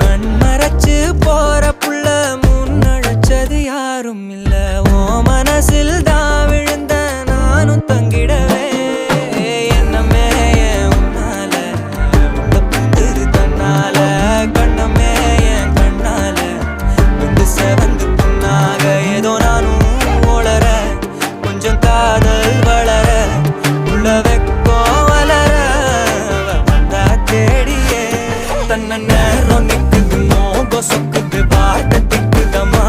கண் மறைச்சு போற புள்ள முன்னழைச்சது யாரும் இல்ல. ஓ மனசில் தான் விழுந்த நானும் தங்கிடவே என்னமே உன்னால உள்ள புந்துரு தன்னால கண்ணமே என் கண்ணால வந்து செவந்து புண்ணாக ஏதோ நானும் ஓளற கொஞ்சம் காதல் வளர உள்ள வெக்கோ வளர வந்தா தேடியே தன்ன நேரம் நிக்குது மோகம் சொக்குது பாட்ட திக்குதமா